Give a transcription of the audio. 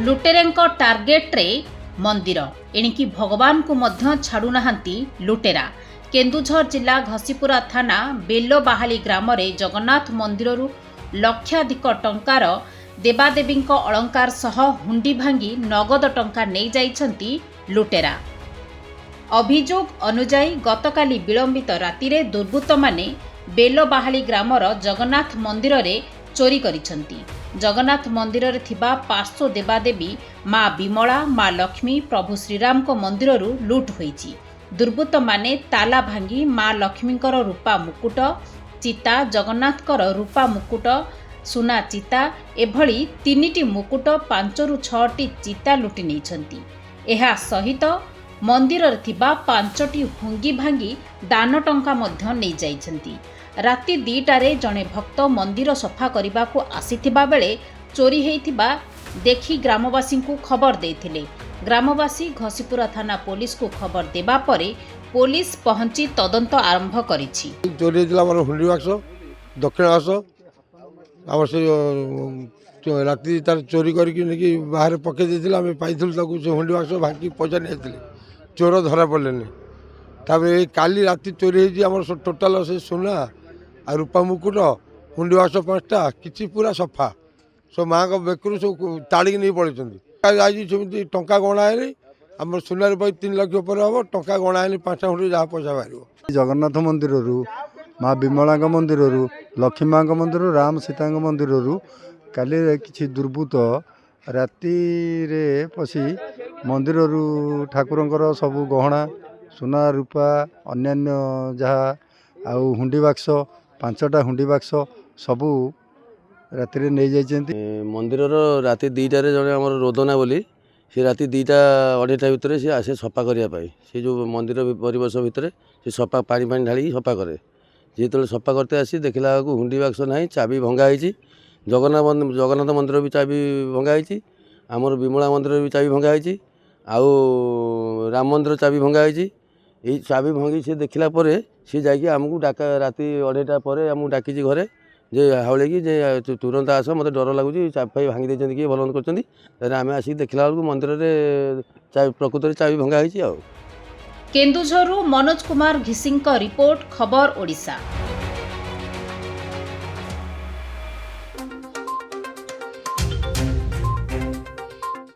लुटेरेंक target रे मंदिर एणिकी भगवान को मध्य छाड़ुनाहांती लुटेरा। केन्दुझर जिला घसीपुरा थाना बेलबाहाली ग्राम रे जगन्नाथ मंदिररू लक्षाधिक टंकार देवादेवींक अलंकार सह हुंडी भांगी नगद टंका नहीं जाइछंती लुटेरा। अभियोग अनुजाई गतकाली विलंबित रातिरे दुर्बृत्त माने बेलबाहाली ग्रामर जगन्नाथ मंदिर रे चोरी करिसंती। जगन्नाथ मंदिर रे थिबा पार्श्व देवादेवी माँ विमला, माँ लक्ष्मी, प्रभु श्रीराम को मंदिररू लुट होईची। दुर्बृत्त माने ताला भांगी माँ लक्ष्मींकर रूपा मुकुट, चिता, जगन्नाथकर रूपा मुकुट, सुना चिता एभली 3टी मुकुट 5ରୁ 6ଟି चिता लुटि नेइछंती। एहा सहित मंदिर रे थिबा 5टी हुंगी भांगी दान टंका मध्य नहीं जाइछंती। राति 2टारे जणे भक्त मंदिर सफा करने को आसीथिबा बेले चोरी हेइथिबा देखि ग्रामवासी को खबर देथिले। ग्रामवासी घसीपुरा थाना पुलिस को खबर देबा परे पुलिस पहुंची तदंत आरंभ करिछि। चोरी हेतिला हमर हुंडी बाक्स दक्षिण बाक्स आम से राति तार चोरी करके बाहर पकई देथिला। आम पाइथिलु ताकू से हुंडी बाक्स भांगी पैसा नेथिले। चोर धरा पड़लेनी। ताबे काली राति चोरी हेछि हमर टोटाल से सुना आ रूपा मुकुट हुंडी बाक्स 5टा किछि पूरा सफा सब माँ को बेकरू सब ताड़ी नहीं पड़े। आज सेमती टंका गणा आम सुना रूपये 3 लाख पर हम टंका गणा 5टा हुंडी जहाँ पैसा बाहर। जगन्नाथ मंदिर माँ विमला मंदिर लक्ष्मी माँ मंदिर राम सीता मंदिर काली किसी दुर्बृत्त राति पशि मंदिर ठाकुरंकर सबू गहना सुना रूपा अन्यान्य जहाँ आउ हुंडी बाक्स 5टा हुंडी बाक्स सबू राति नहीं जाइछन्ती। मंदिर राति 2टारे जड़े आम रोदना बोली से राति 2टा 2:30 भितर सी आसे सफा करने से जो मंदिर परिवेश भितर से सफा पानी पानी ढाली सफा करे। जो सफा करते आसी देखला हुंडी बाक्स ना चाबी भंगा होती। जगन्नाथ मंदिर भी चाबी भंगा होती। आमर विमला मंदिर भी चाबी भंगा होती। आउ राम मंदिर चाबी भंगा होती। ये चाबी भंगी से देखला सी जाकि आमको डाका राति 2:30 पर आमको डाकी घरे जे हावले कि जे तुरंत आस मत डर लगुच चाबी भांगी देते किए भल कर आम आसिक देखला बेलू मंदिर में प्रकृत चाबी भंगा होती। केन्दुझरु मनोज कुमार घिसिंक रिपोर्ट खबर ओडिशा।